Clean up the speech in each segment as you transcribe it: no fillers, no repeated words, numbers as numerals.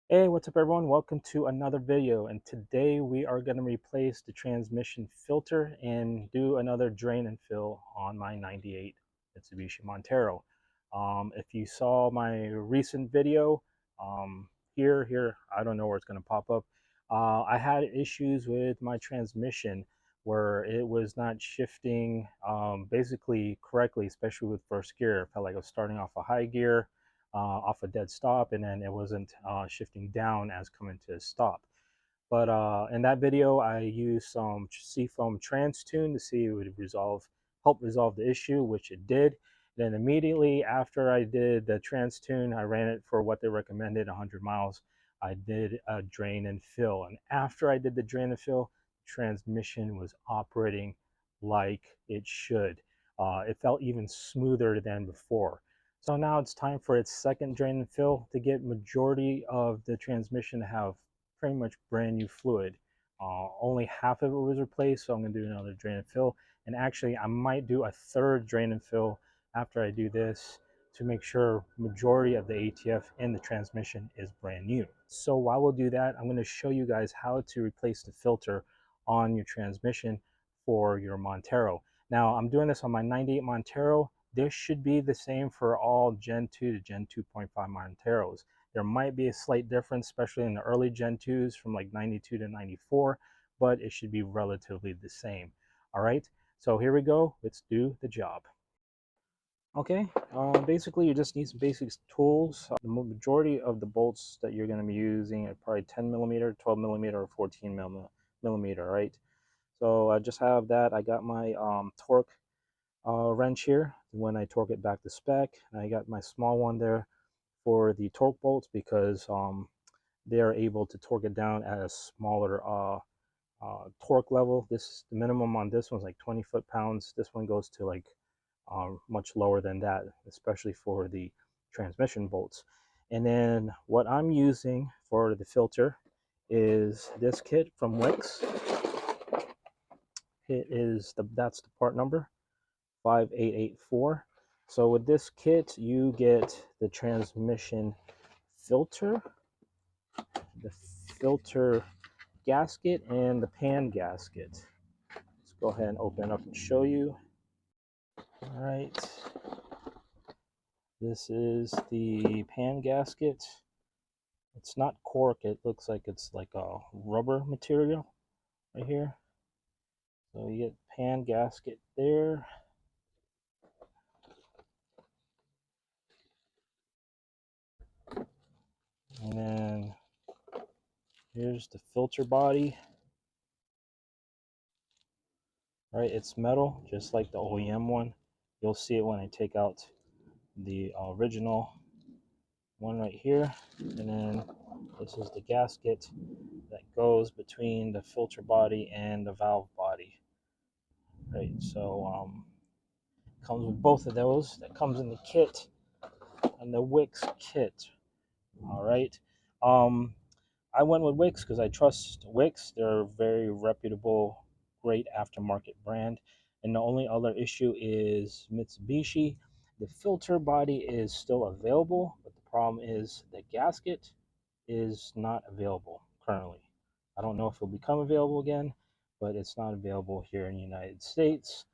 Hey, what's up everyone? Welcome to another video, and today we are going to replace the transmission filter and do another drain and fill on my 98 Mitsubishi Montero. If you saw my recent video, here, I don't know where it's going to pop up. I had issues with my transmission where it was not shifting basically correctly, especially with first gear. It felt like I was starting off a high gear, off a dead stop, and then it wasn't shifting down as coming to a stop. But in that video, I used some seafoam trans tune to see if it would help resolve the issue, which it did. Then immediately after I did the trans tune, I ran it for what they recommended, 100 miles. I did a drain and fill, and after I did the drain and fill, the transmission was operating like it should. It felt even smoother than before. So now it's time for its second drain and fill to get majority of the transmission to have pretty much brand new fluid. Only half of it was replaced, so I'm going to do another drain and fill. And actually, I might do a third drain and fill after I do this to make sure majority of the ATF in the transmission is brand new. So while we'll do that, I'm going to show you guys how to replace the filter on your transmission for your Montero. Now, I'm doing this on my 98 Montero. This should be the same for all Gen 2 to Gen 2.5 Monteros. There might be a slight difference, especially in the early Gen 2s from like 92 to 94, but it should be relatively the same. All right, so here we go. Let's do the job. Okay, basically you just need some basic tools. The majority of the bolts that you're going to be using are probably 10 millimeter, 12 millimeter, or 14 millimeter, right? So I just have that. I got my torque wrench here when I torque it back to spec. And I got my small one there for the torque bolts because they are able to torque it down at a smaller torque level. This the minimum on this one's like 20 foot-pounds. This one goes to like much lower than that, especially for the transmission bolts. And then what I'm using for the filter is this kit from WIX. That's the part number 5884. So with this kit, you get the transmission filter, the filter gasket, and the pan gasket. Let's go ahead and open up and show you. All right, this is the pan gasket. It's not cork, it looks like it's like a rubber material right here. So you get pan gasket there. And then here's the filter body. Right, it's metal, just like the OEM one. You'll see it when I take out the original one right here. And then this is the gasket that goes between the filter body and the valve body. Right, so comes with both of those. That comes in the kit, and the WIX kit. All right. I went with WIX because I trust WIX. They're a very reputable, great aftermarket brand. And the only other issue is Mitsubishi. The filter body is still available, but the problem is the gasket is not available currently. I don't know if it'll become available again, but it's not available here in the United States.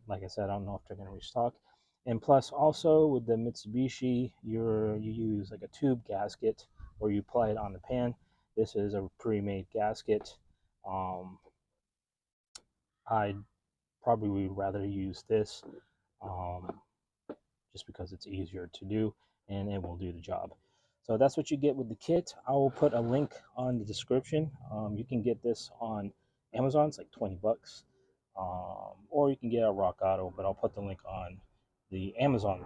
Like I said, I don't know if they're going to restock. And plus, also with the Mitsubishi, you use like a tube gasket where you apply it on the pan. This is a pre-made gasket. I probably would rather use this um, just because it's easier to do and it will do the job. So that's what you get with the kit. I will put a link on the description. You can get this on Amazon. It's like 20 bucks. Or you can get it at Rock Auto, but I'll put the link on the Amazon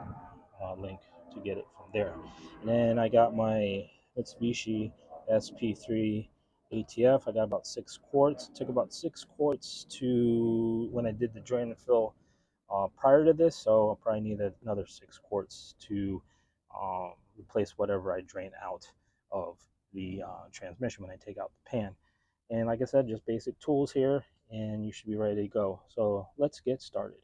link to get it from there. And then I got my Mitsubishi SP3 ATF. I got about 6 quarts. It took about 6 quarts to when I did the drain and fill prior to this, so I'll probably need another 6 quarts to replace whatever I drain out of the transmission when I take out the pan. And like I said, just basic tools here, and you should be ready to go. So let's get started.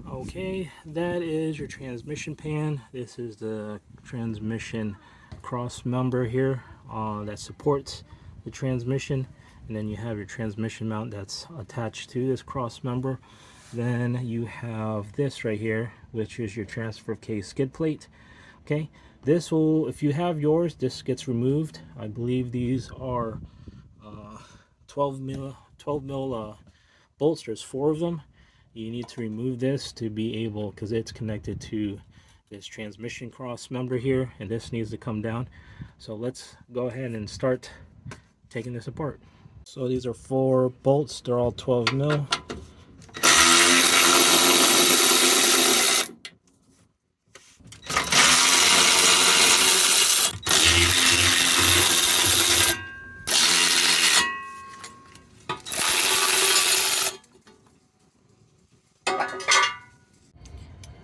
Okay, that is your transmission pan. This is the transmission cross member here that supports the transmission, and then you have your transmission mount that's attached to this cross member. Then you have this right here, which is your transfer case skid plate. Okay, this will, if you have yours, this gets removed. I believe these are 12 mil bolts. There's 4 of them. You need to remove this to be able, because it's connected to this transmission cross member here, and this needs to come down. So let's go ahead and start taking this apart. So these are 4 bolts. They're all 12 mil.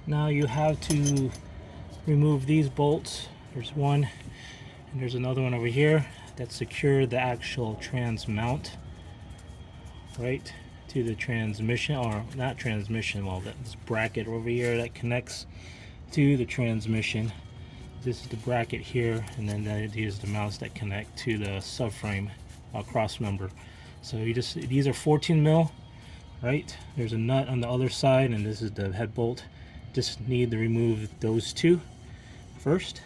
Now you have to remove these bolts. There's one, and there's another one over here that secure the actual trans mount right to the transmission, or not transmission, well, this bracket over here that connects to the transmission. This is the bracket here, and then these are the mounts that connect to the subframe cross member. So you just, these are 14 mil, right? There's a nut on the other side, and this is the head bolt. Just need to remove those 2 first.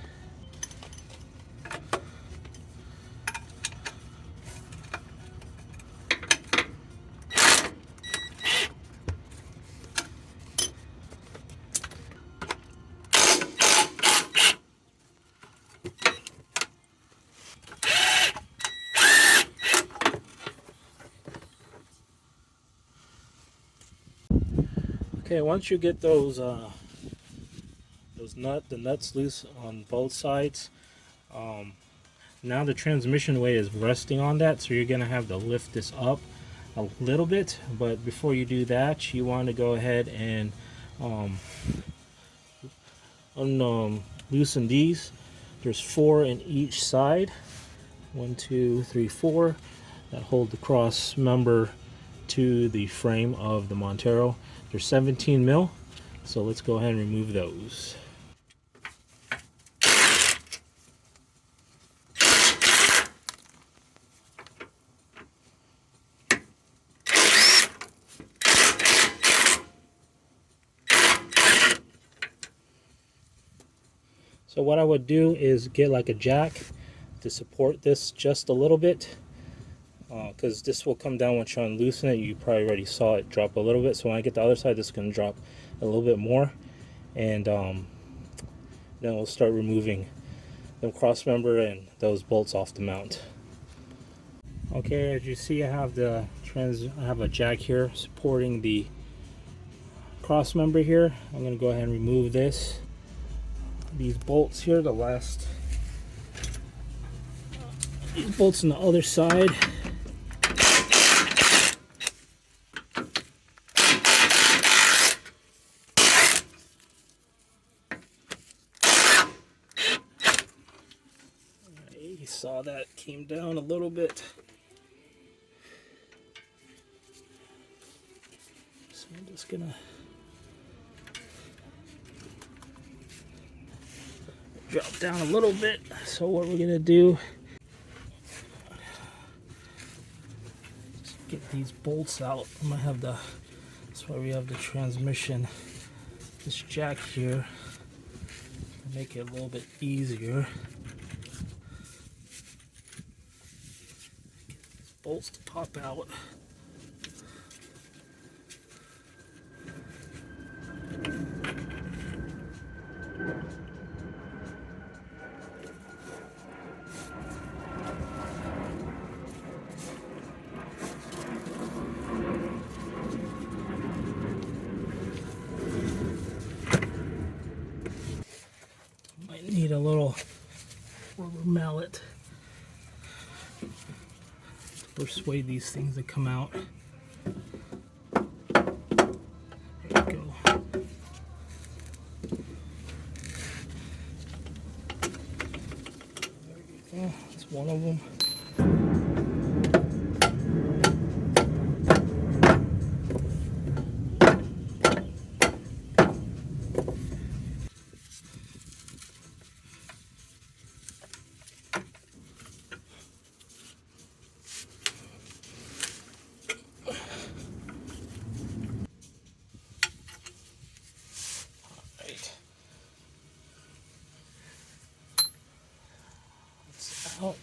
Okay, once you get those nuts loose on both sides, now the transmission weight is resting on that, so you're gonna have to lift this up a little bit. But before you do that, you want to go ahead and loosen these. There's 4 in each side, 1, 2, 3, 4, that hold the cross member to the frame of the Montero. They're 17 mil, so let's go ahead and remove those. So what I would do is get like a jack to support this just a little bit, because this will come down once you unloosen it. You probably already saw it drop a little bit, so when I get the other side, this is going to drop a little bit more, and then we'll start removing the cross member and those bolts off the mount. Okay, as you see, I have a jack here supporting the cross member here. I'm going to go ahead and remove these bolts here, these bolts on the other side. You saw that came down a little bit. So I'm just gonna drop down a little bit. So what we're gonna do, just get these bolts out. I'm gonna have that's why we have the transmission, this jack here, to make it a little bit easier. Get these bolts to pop out. Need a little rubber mallet to persuade these things to come out. There you go. There you go. That's one of them. out.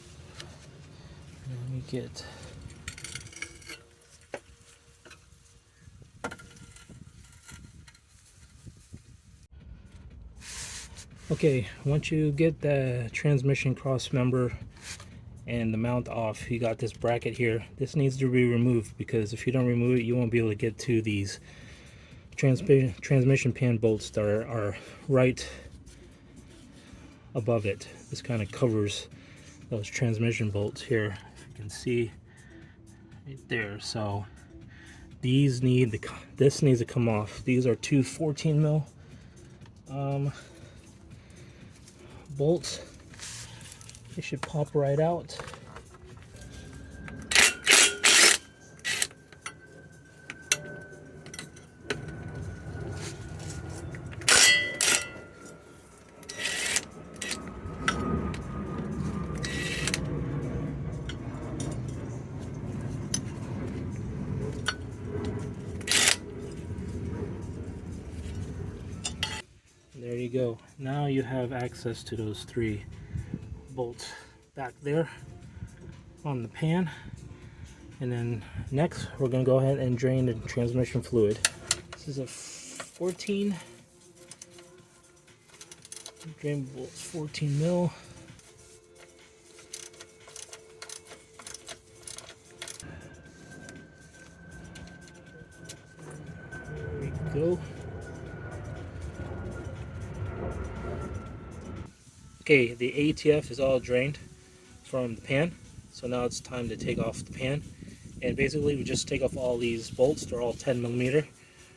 Let me get okay, once you get the transmission cross member and the mount off, you got this bracket here. This needs to be removed because if you don't remove it, you won't be able to get to these transmission pan bolts that are right above it. This kind of covers those transmission bolts here, if you can see right there. So these this needs to come off. These are two 14 mil bolts. They should pop right out. There you go. Now you have access to those 3 bolts back there on the pan. And then next we're going to go ahead and drain the transmission fluid. This is a 14 drain bolts, 14 mil. There we go. Okay, the ATF is all drained from the pan, so now it's time to take off the pan. And basically we just take off all these bolts. They're all 10 millimeter,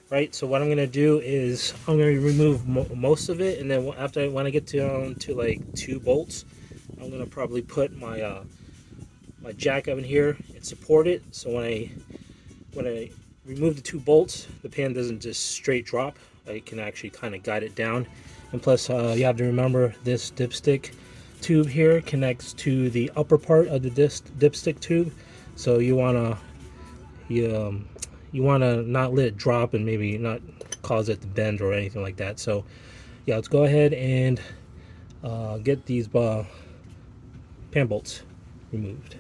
right? So what I'm going to do is I'm going to remove most of it, and then when I get down to like 2 bolts, I'm going to probably put my my jack up in here and support it, so when I remove the 2 bolts, the pan doesn't just straight drop. I can actually kind of guide it down. And plus you have to remember this dipstick tube here connects to the upper part of the dipstick tube, so you want to not let it drop and maybe not cause it to bend or anything like that. So yeah, let's go ahead and get these pan bolts removed.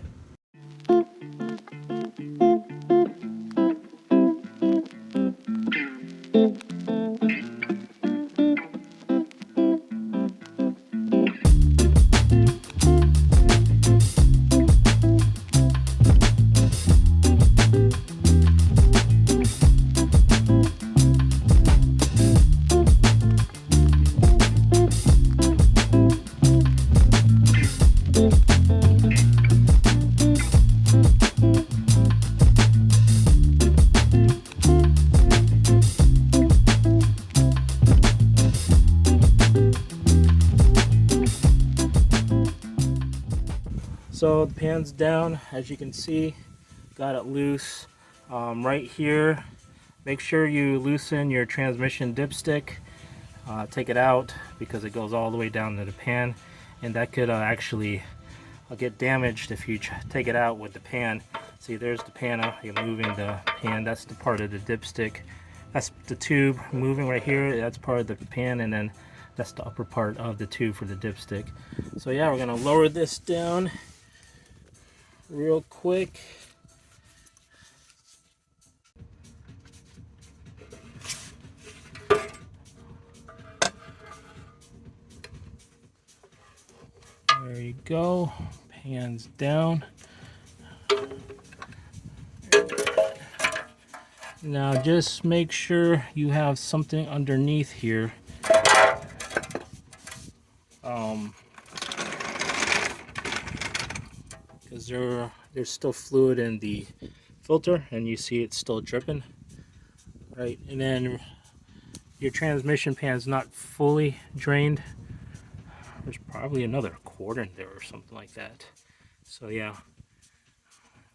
So the pan's down, as you can see, got it loose. Right here, make sure you loosen your transmission dipstick. Take it out because it goes all the way down to the pan, and that could actually get damaged if you take it out with the pan. See, there's the pan, you're moving the pan, that's the part of the dipstick. That's the tube moving right here, that's part of the pan, and then that's the upper part of the tube for the dipstick. So yeah, we're gonna lower this down real quick. There you go, pan's down. Now just make sure you have something underneath here. Because there's still fluid in the filter, and you see it's still dripping, right? And then your transmission pan's not fully drained. There's probably another quart in there or something like that. So yeah,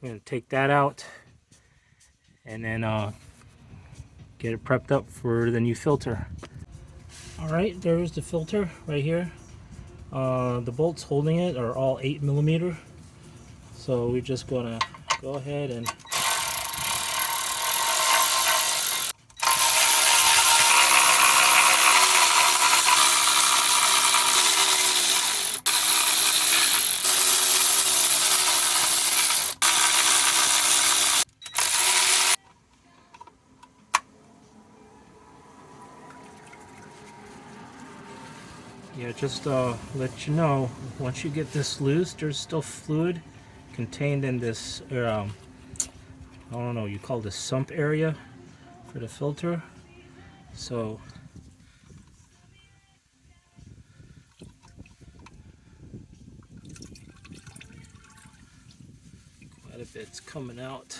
I'm gonna take that out and then get it prepped up for the new filter. All right, there's the filter right here. The bolts holding it are all 8 millimeter. So we're just gonna go ahead and Yeah, just let you know, once you get this loose, there's still fluid contained in this, I don't know, you call this sump area for the filter. So quite a bit's coming out.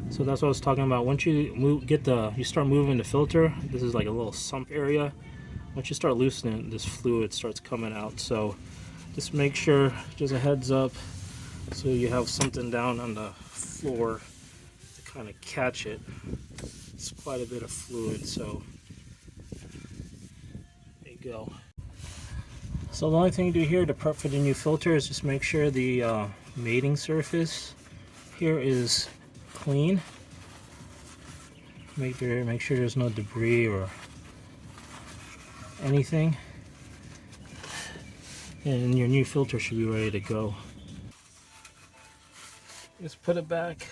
So that's what I was talking about. Once you you start moving the filter, this is like a little sump area. Once you start loosening, this fluid starts coming out. So just make sure, just a heads up, so you have something down on the floor to kind of catch it. It's quite a bit of fluid, so there you go. So the only thing to do here to prep for the new filter is just make sure the mating surface here is clean. Make sure there's no debris or anything, and your new filter should be ready to go. Just put it back.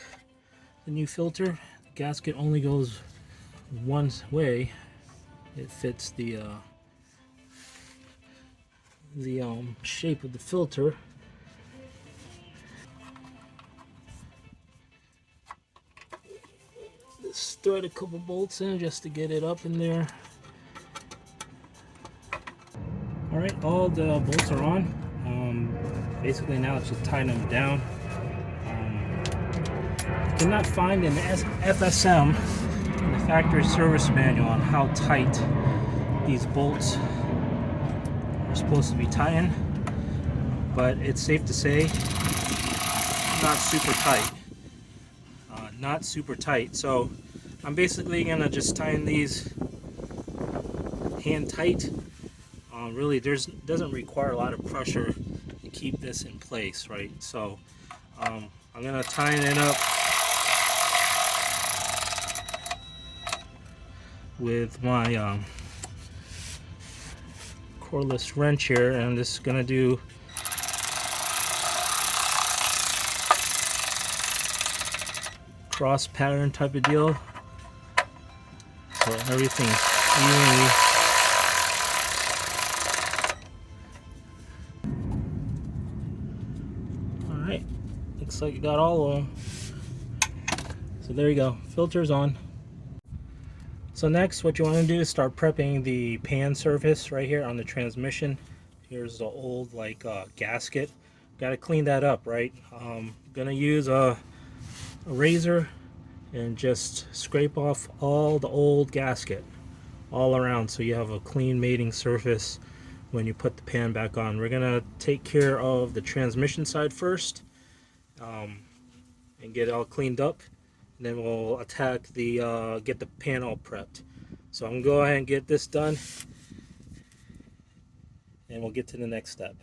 The new filter, the gasket only goes one way. It fits the shape of the filter. Just thread a couple bolts in just to get it up in there. Alright, all the bolts are on. Basically now it's just tighten them down. I cannot find in the FSM, in the factory service manual, on how tight these bolts are supposed to be tightened, but it's safe to say not super tight. Not super tight. So I'm basically gonna just tighten these hand tight. Really, doesn't require a lot of pressure to keep this in place, right? So I'm gonna tighten it up with my cordless wrench here, and I'm just gonna do cross pattern type of deal, so everything's evenly. Alright, looks like you got all of them. So there you go, filter's on. So next, what you want to do is start prepping the pan surface right here on the transmission. Here's the old gasket. Got to clean that up, right? Gonna use a razor and just scrape off all the old gasket all around, so you have a clean mating surface when you put the pan back on. We're gonna take care of the transmission side first, and get it all cleaned up. And then we'll attack the get the pan all prepped. So I'm gonna go ahead and get this done, and we'll get to the next step.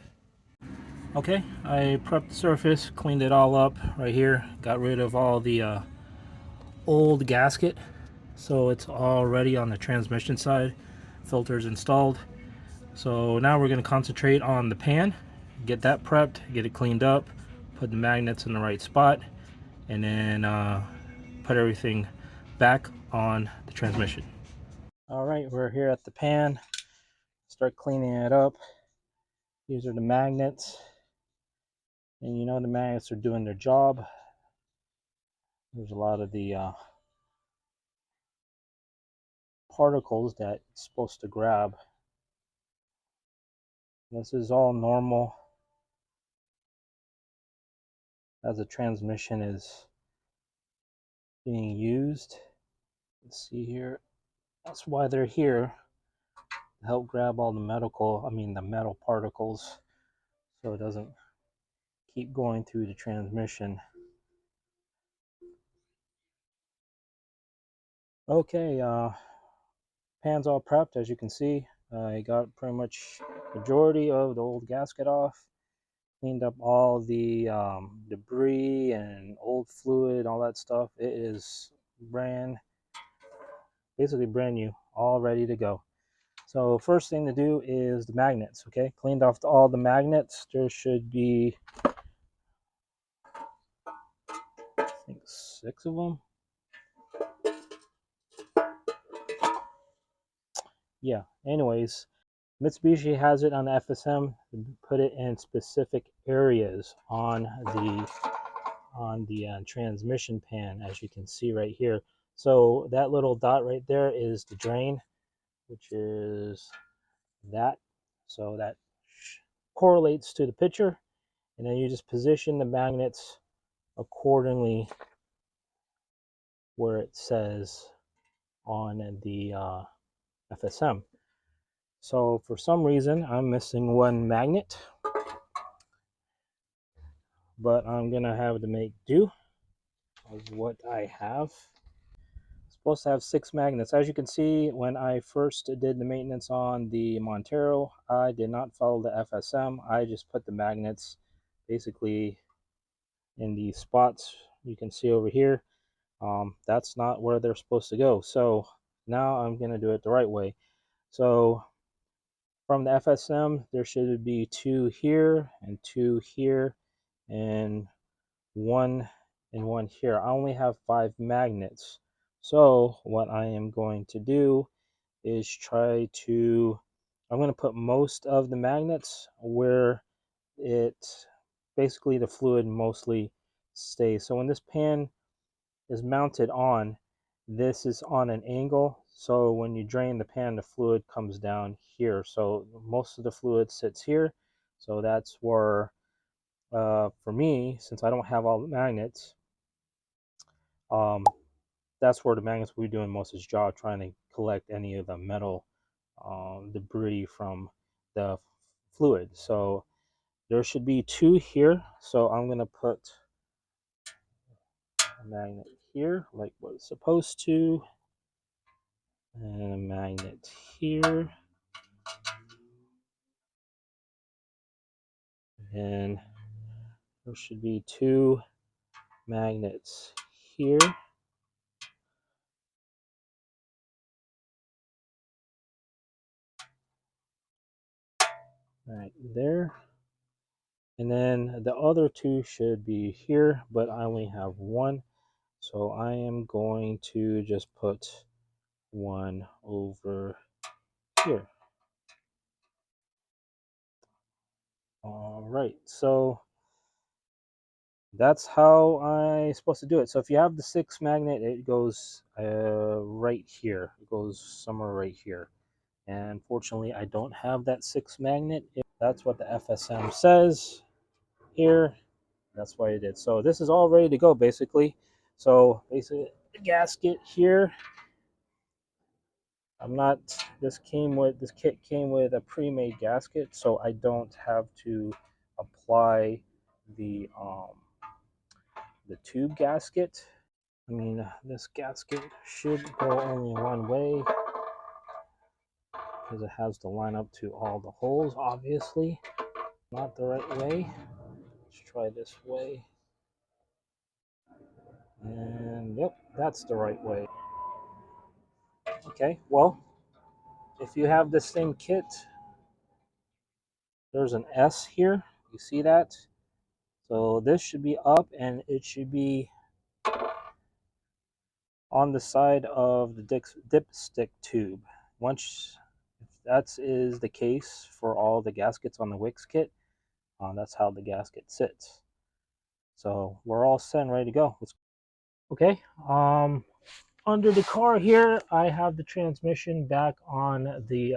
Okay, I prepped the surface, cleaned it all up right here, got rid of all the old gasket, so it's all ready on the transmission side. Filters installed. So now we're going to concentrate on the pan, get that prepped, get it cleaned up, put the magnets in the right spot, and then put everything back on the transmission. All right, we're here at the pan. Start cleaning it up. These are the magnets, and you know the magnets are doing their job. There's a lot of the particles that it's supposed to grab. This is all normal as the transmission is being used. Let's see here. That's why they're here, to help grab all the metal particles, so it doesn't keep going through the transmission. Okay, pan's all prepped, as you can see. I got pretty much majority of the old gasket off, cleaned up all the debris and old fluid, all that stuff. It is basically brand new, all ready to go. So first thing to do is the magnets, okay? Cleaned off all the magnets. There should be, I think, 6 of them. Yeah, anyways, Mitsubishi has it on the FSM, put it in specific areas on the transmission pan, as you can see right here. So that little dot right there is the drain, which is that. So that correlates to the picture, and then you just position the magnets accordingly where it says on the FSM. So for some reason I'm missing one magnet, but I'm gonna have to make do of what I have. Supposed to have 6 magnets. As you can see, when I first did the maintenance on the Montero, I did not follow the FSM. I just put the magnets basically in the spots you can see over here. That's not where they're supposed to go. So now I'm going to do it the right way. So from the FSM, there should be 2 here and 2 here and 1 and 1 here. I only have 5 magnets. So what I am going to do is try to, I'm going to put most of the magnets where it basically the fluid mostly stays. So when this pan is mounted on, this is on an angle. So when you drain the pan, the fluid comes down here. So most of the fluid sits here. So that's where, for me, since I don't have all the magnets, that's where the magnets will be doing most of its job, trying to collect any of the metal debris from the fluid. So there should be 2 here. So I'm going to put a magnet here like what it's supposed to, and a magnet here, and there should be 2 magnets here. Right there. And then the other 2 should be here, but I only have 1. So I am going to just put 1 over here. All right, so that's how I'm supposed to do it. So if you have the 6 magnet, it goes right here. It goes somewhere right here. And fortunately, I don't have that 6 magnet. That's what the FSM says here. That's why it did. So this is all ready to go, basically. So basically, the gasket here. I'm not. This kit came with a pre-made gasket, so I don't have to apply the tube gasket. I mean, this gasket should go only one way because it has to line up to all the holes, obviously. Not the right way. Let's try this way. And yep, that's the right way. Okay, well, if you have this same kit, there's an S here. You see that? So this should be up, and it should be on the side of the dipstick tube. Once if that is the case for all the gaskets on the WIX kit, that's how the gasket sits. So we're all set and ready to go. Okay, under the car here, I have the transmission back on the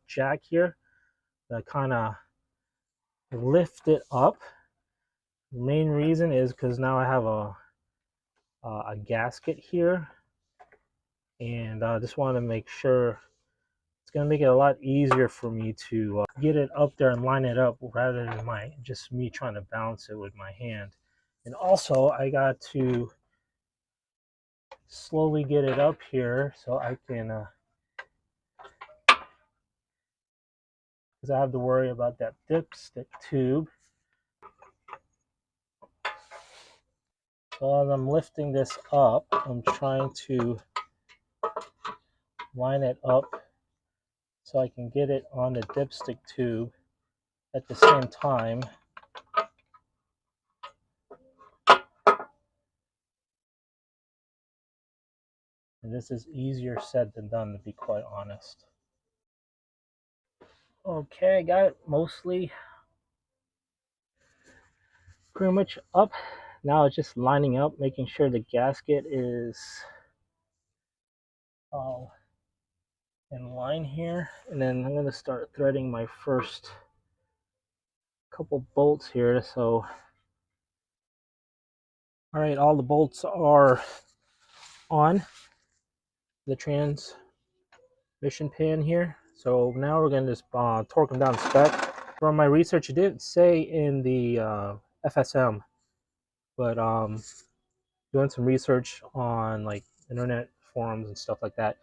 jack here. That kind of lift it up. The main reason is because now I have a gasket here, and I just want to make sure it's going to make it a lot easier for me to get it up there and line it up rather than just me trying to balance it with my hand. And also I got to slowly get it up here so I can because I have to worry about that dipstick tube. So as I'm lifting this up, I'm trying to line it up so I can get it on the dipstick tube at the same time. And this is easier said than done, to be quite honest. Okay, I got it mostly pretty much up. Now it's just lining up, making sure the gasket is in line here. And then I'm going to start threading my first couple bolts here. So, all right, all the bolts are on the transmission pan here. So now we're going to just torque them down spec. From my research, it didn't say in the FSM, but doing some research on like internet forums and stuff like that,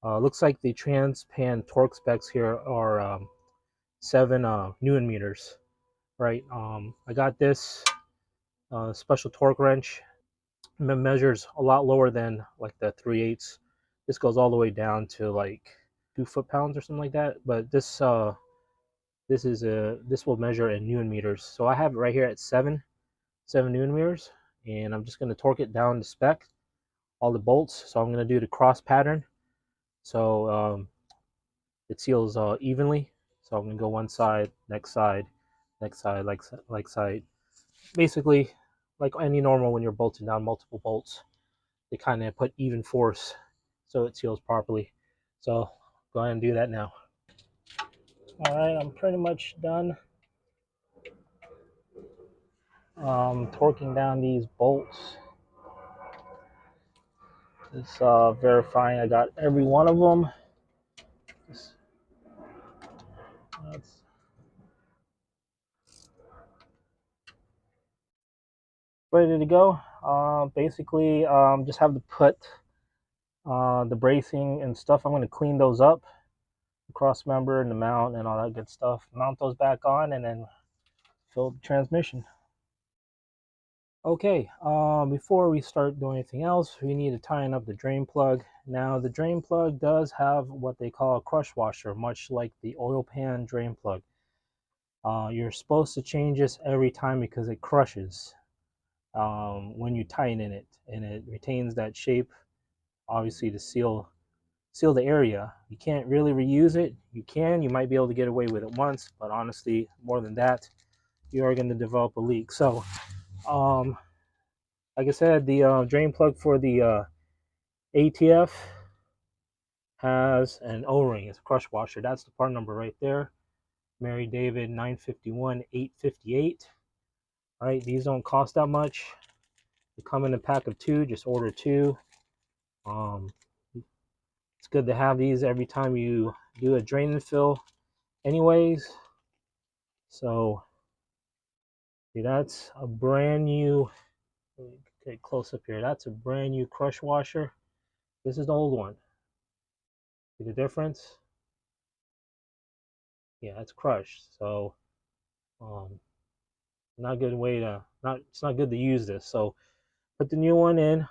looks like the Transpan torque specs here are 7 Newton meters, right? I got this special torque wrench. It measures a lot lower than like the 3/8. This goes all the way down to like 2 foot-pounds or something like that. But this this will measure in Newton meters. So I have it right here at 7 Newton meters, and I'm just going to torque it down to spec. All the bolts. So I'm going to do the cross pattern. So it seals evenly. So I'm going to go one side, next side, like side. Basically, like any normal when you're bolting down multiple bolts, they kind of put even force so it seals properly. So go ahead and do that now. All right, I'm pretty much done torquing down these bolts. Just verifying I got every one of them. That's ready to go. Basically, just have to put the bracing and stuff. I'm going to clean those up, the cross member and the mount and all that good stuff. Mount those back on and then fill the transmission. Okay, before we start doing anything else, we need to tighten up the drain plug. Now, the drain plug does have what they call a crush washer, much like the oil pan drain plug. You're supposed to change this every time because it crushes when you tighten it, and it retains that shape, obviously to seal the area. You can't really reuse it. You might be able to get away with it once, but honestly, more than that, you are going to develop a leak. So, like I said, the drain plug for the ATF has an O-ring. It's a crush washer. That's the part number right there. Mary David 951 858. All right, these don't cost that much. They come in a pack of 2. Just order 2. It's good to have these every time you do a drain and fill anyways. So see, that's a brand new, get close up here, that's a brand new crush washer. This is the old one. See the difference? Yeah, it's crushed. So not good way to it's not good to use this. So put the new one in.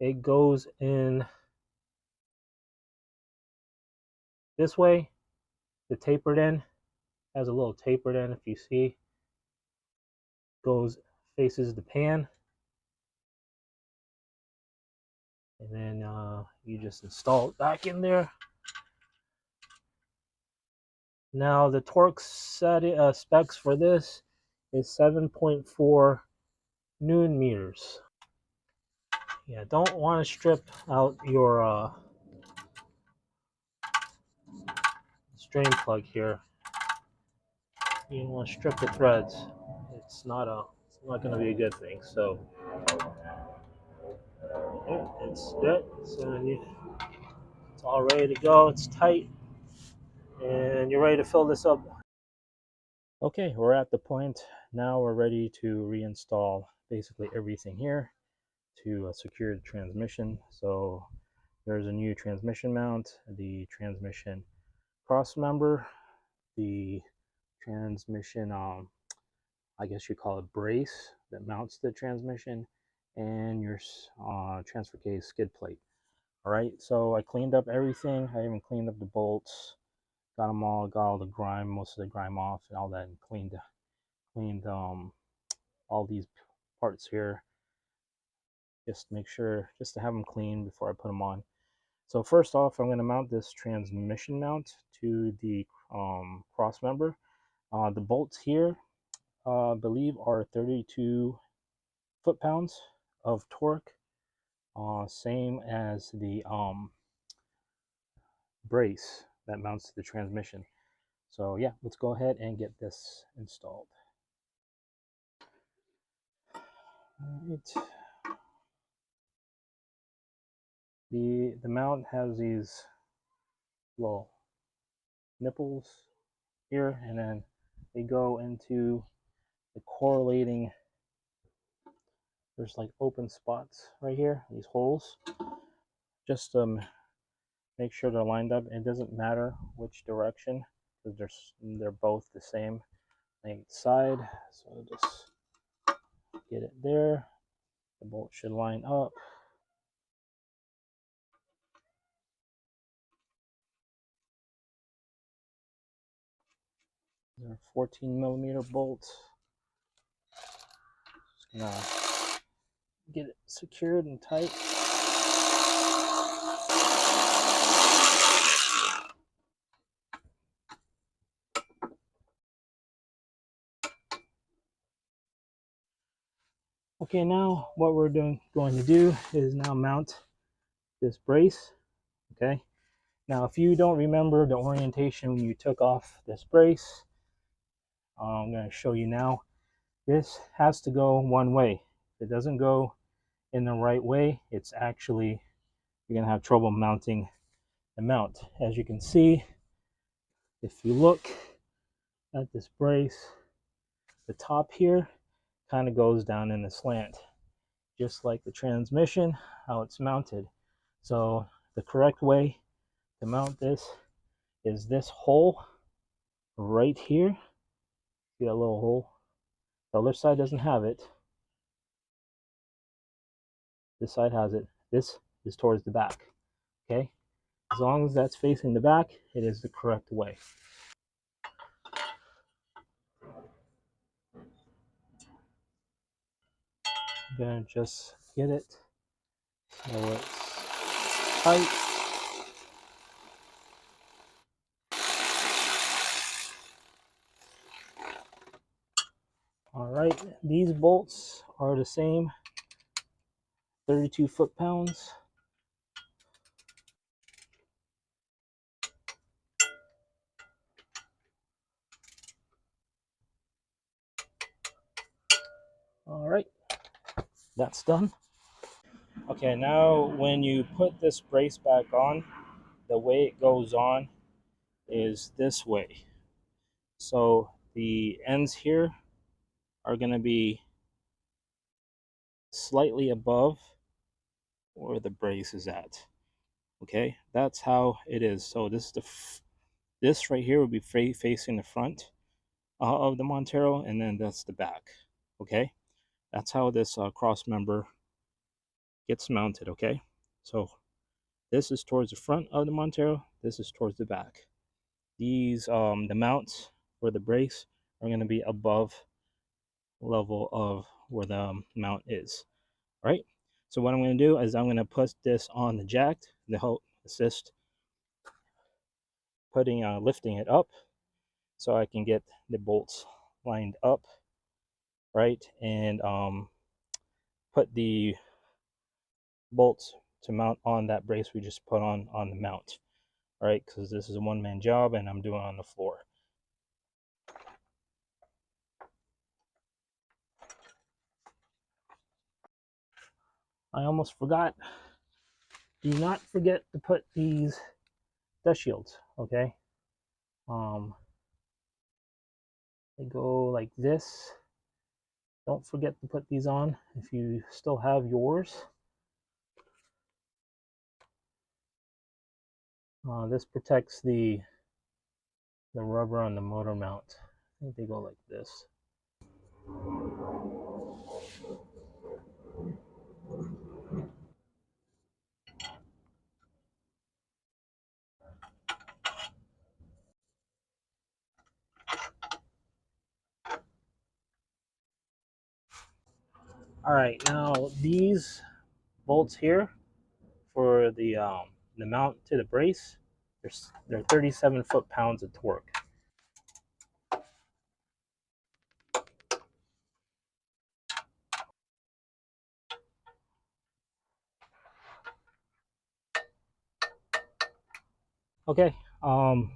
It goes in this way. The tapered end has a little tapered end, if you see. Goes faces the pan, and then you just install it back in there. Now the torque specs for this is 7.4 Newton meters. Yeah, don't want to strip out your strain plug here. You don't want to strip the threads. It's not going to be a good thing. So it's good. So it's all ready to go. It's tight, and you're ready to fill this up. Okay, we're at the point now. We're ready to reinstall basically everything here to secure the transmission. So there's a new transmission mount, the transmission cross member, the transmission I guess you call it brace that mounts the transmission, and your transfer case skid plate. All right, so I cleaned up everything. I even cleaned up the bolts, got them all, got all the grime, most of the grime off and all that, and cleaned all these parts here, just to make sure, just to have them clean before I put them on. So first off, I'm going to mount this transmission mount to the cross member. The bolts here, I believe, are 32 foot-pounds of torque, same as the brace that mounts to the transmission. So yeah, let's go ahead and get this installed. All right. The mount has these little nipples here, and then they go into the correlating, there's like open spots right here, these holes, just to make sure they're lined up. It doesn't matter which direction, because they're both the same side. So just get it there. The bolt should line up. They're 14mm bolts. Just gonna get it secured and tight. Okay, now what we're going to do is now mount this brace. Okay, now if you don't remember the orientation when you took off this brace, I'm going to show you now. This has to go one way. If it doesn't go in the right way, it's actually, you're going to have trouble mounting the mount. As you can see, if you look at this brace, the top here kind of goes down in a slant, just like the transmission, how it's mounted. So the correct way to mount this is this hole right here. See that little hole? The other side doesn't have it. This side has it. This is towards the back. Okay? As long as that's facing the back, it is the correct way. I'm gonna just get it so it's tight. All right, these bolts are the same, 32 foot-pounds. All right, that's done. Okay, now when you put this brace back on, the way it goes on is this way. So the ends here are going to be slightly above where the brace is at. Okay, that's how it is. So this right here will be facing the front of the Montero, and then that's the back. Okay, that's how this cross member gets mounted. Okay, so this is towards the front of the Montero, this is towards the back. These the mounts for the brace are going to be above level of where the mount is. All right, so what I'm going to do is I'm going to put this on the jack to help assist lifting it up, so I can get the bolts lined up, right, and put the bolts to mount on that brace we just put on the mount. All right, because this is a one-man job and I'm doing it on the floor. I almost forgot. Do not forget to put these dust shields. Okay, they go like this. Don't forget to put these on if you still have yours. This protects the rubber on the motor mount. I think they go like this. All right, now these bolts here for the mount to the brace, they're 37 foot-pounds of torque. Okay, the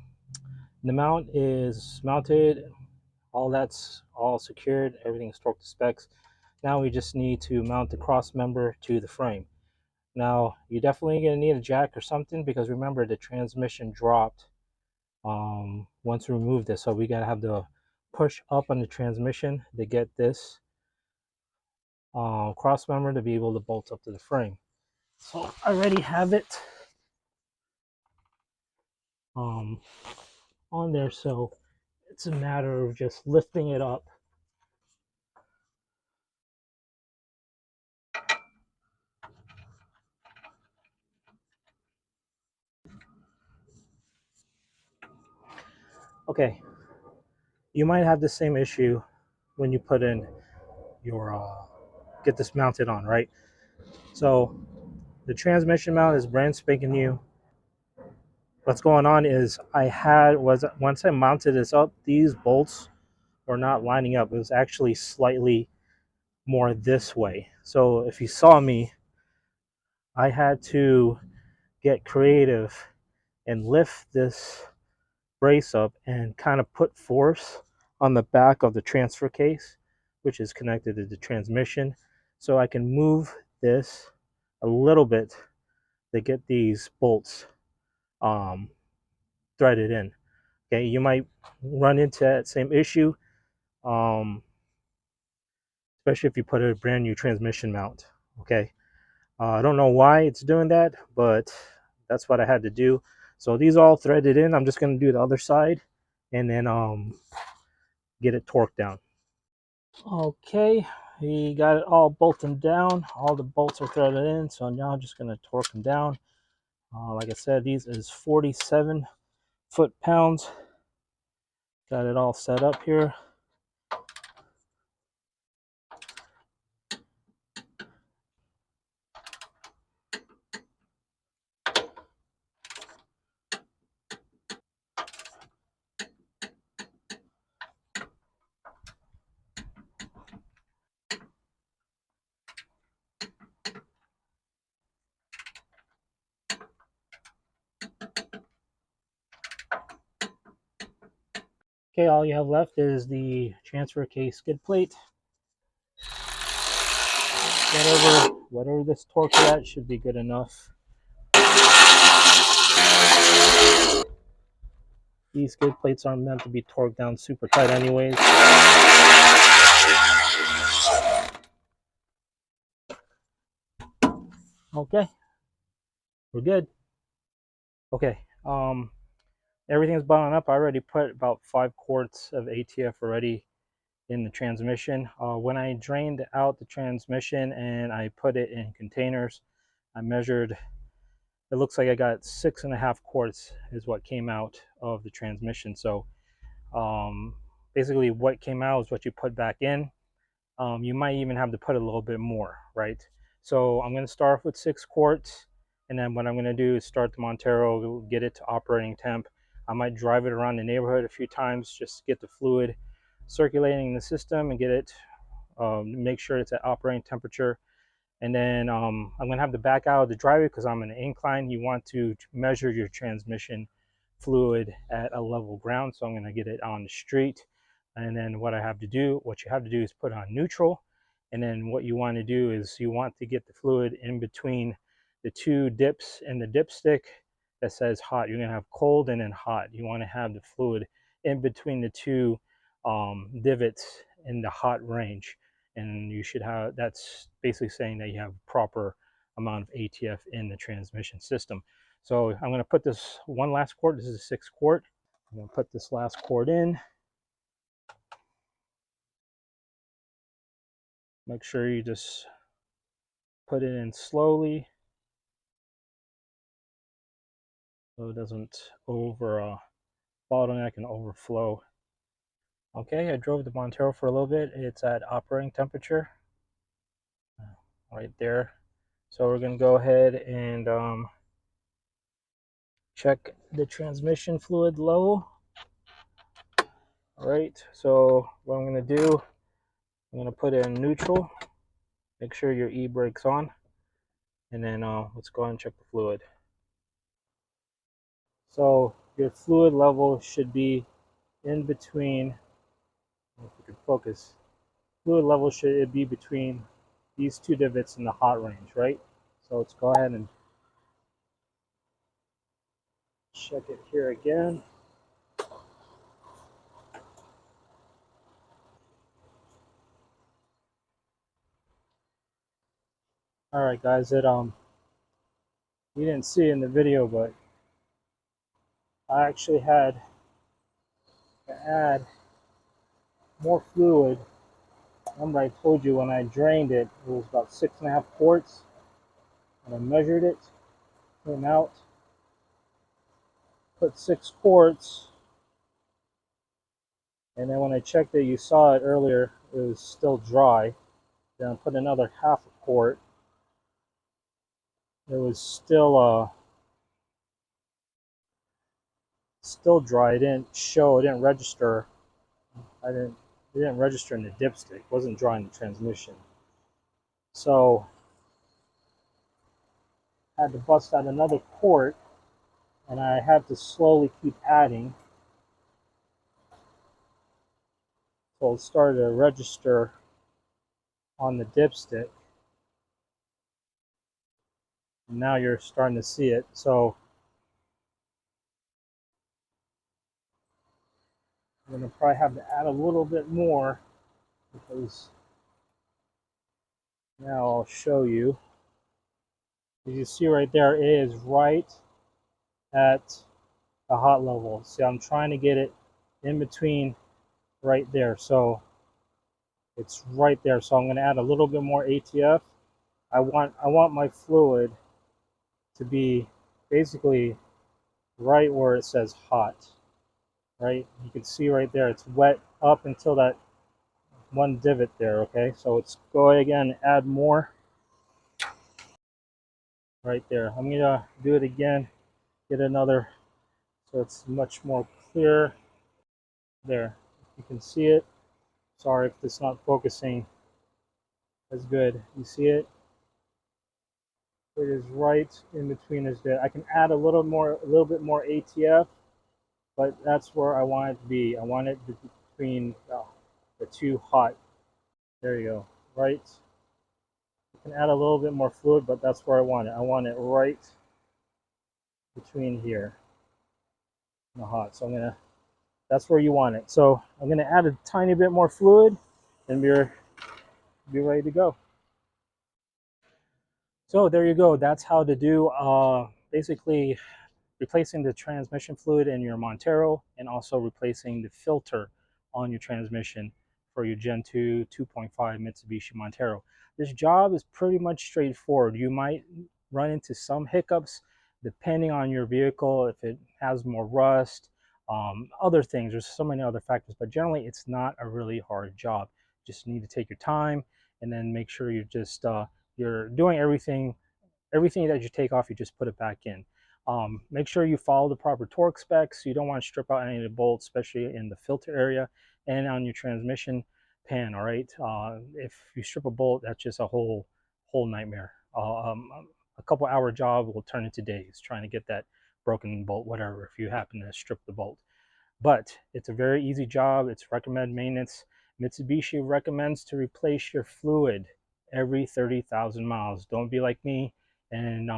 mount is mounted, all that's all secured, everything's torqued to specs. Now we just need to mount the cross member to the frame. Now you're definitely going to need a jack or something, because remember the transmission dropped once we removed this, so we got to have the push up on the transmission to get this cross member to be able to bolt up to the frame. So I already have it on there, so it's a matter of just lifting it up. Okay, you might have the same issue when you put in your get this mounted on, right? So the transmission mount is brand spanking new. What's going on is once I mounted this up, these bolts were not lining up. It was actually slightly more this way. So if you saw me, I had to get creative and lift this brace up and kind of put force on the back of the transfer case, which is connected to the transmission, so I can move this a little bit to get these bolts threaded in. Okay, you might run into that same issue, especially if you put a brand new transmission mount. Okay, I don't know why it's doing that, but that's what I had to do. So these all threaded in. I'm just going to do the other side and then get it torqued down. Okay, we got it all bolted down. All the bolts are threaded in, so now I'm just going to torque them down. Like I said, these is 47 foot-pounds. Got it all set up here. Okay, all you have left is the transfer case skid plate. Whatever this torque is at should be good enough. These skid plates aren't meant to be torqued down super tight anyways. Okay, we're good. Okay, everything's buttoned up. I already put about 5 quarts of ATF already in the transmission. When I drained out the transmission and I put it in containers, I measured, it looks like I got 6.5 quarts is what came out of the transmission. So basically what came out is what you put back in. You might even have to put a little bit more, right? So I'm going to start off with 6 quarts, and then what I'm going to do is start the Montero, get it to operating temp. I might drive it around the neighborhood a few times just to get the fluid circulating in the system and get it, make sure it's at operating temperature. And then I'm going to have to back out of the driveway because I'm in an incline. You want to measure your transmission fluid at a level ground. So I'm going to get it on the street. And then what you have to do is put on neutral. And then what you want to do is you want to get the fluid in between the 2 dips in the dipstick that says hot. You're going to have cold and then hot. You want to have the fluid in between the 2 divots in the hot range. And you should have, that's basically saying that you have proper amount of ATF in the transmission system. So I'm going to put this one last quart. This is a 6 quart. I'm going to put this last quart in. Make sure you just put it in slowly so it doesn't over bottleneck and overflow. Okay, I drove the Montero for a little bit. It's at operating temperature. right there. So we're going to go ahead and check the transmission fluid level. All right, so what I'm going to do, I'm going to put it in neutral. Make sure your e-brake's on, and then let's go ahead and check the fluid. So your fluid level should be in between, if you can focus, fluid level should be between these two divots in the hot range, right? So let's go ahead and check it here again. All right, guys, you didn't see it in the video, but I actually had to add more fluid. Remember I told you when I drained it, it was about 6.5 quarts, and I measured it, came out, put 6 quarts, and then when I checked it, you saw it earlier, it was still dry. Then I put another half a quart. It was still dry. It didn't show, it didn't register. It didn't register in the dipstick. It wasn't dry in the transmission. So I had to bust out another quart, and I had to slowly keep adding. So it started to register on the dipstick. And now you're starting to see it. So I'm going to probably have to add a little bit more, because now I'll show you. As you see right there, it is right at the hot level. See, I'm trying to get it in between right there. So it's right there. So I'm going to add a little bit more ATF. I want my fluid to be basically right where it says hot. Right? You can see right there, it's wet up until that one divot there. Okay, so let's go again and add more right there. I'm gonna do it again, get another, so it's much more clear there. You can see it. Sorry if it's not focusing as good. You see it? It is right in between this bit. I can add a little bit more ATF, but that's where I want it to be. I want it between the two hot. There you go. Right. You can add a little bit more fluid, but that's where I want it. I want it right between here and the hot. So that's where you want it. So I'm gonna add a tiny bit more fluid, and be ready to go. So there you go. That's how to do basically replacing the transmission fluid in your Montero, and also replacing the filter on your transmission for your Gen 2 2.5 Mitsubishi Montero. This job is pretty much straightforward. You might run into some hiccups depending on your vehicle, if it has more rust, other things. There's so many other factors, but generally it's not a really hard job. Just need to take your time, and then make sure you're doing everything that you take off, you just put it back in. Make sure you follow the proper torque specs. You don't want to strip out any of the bolts, especially in the filter area and on your transmission pan. All right. If you strip a bolt, that's just a whole nightmare. A couple hour job will turn into days trying to get that broken bolt, whatever, if you happen to strip the bolt. But it's a very easy job. It's recommended maintenance. Mitsubishi recommends to replace your fluid every 30,000 miles. Don't be like me and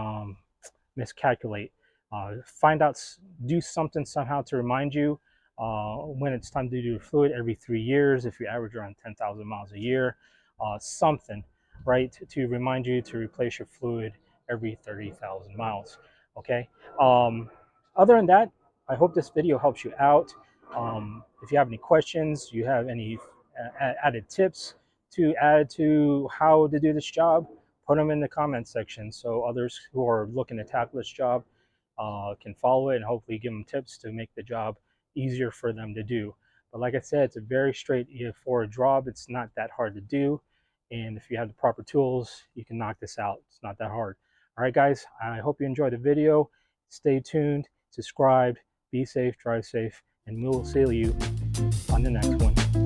miscalculate. Find out, do something somehow to remind you when it's time to do your fluid every 3 years. If you average around 10,000 miles a year, something, right, to remind you to replace your fluid every 30,000 miles. Okay. Other than that, I hope this video helps you out. If you have any questions, you have any added tips to add to how to do this job, put them in the comment section so others who are looking to tackle this job can follow it, and hopefully give them tips to make the job easier for them to do. But like I said, it's a very straightforward job. It's not that hard to do, And if you have the proper tools, you can knock this out. It's not that hard. All right, guys, I hope you enjoyed the video. Stay tuned, subscribe, be safe, drive safe, and we'll see you on the next one.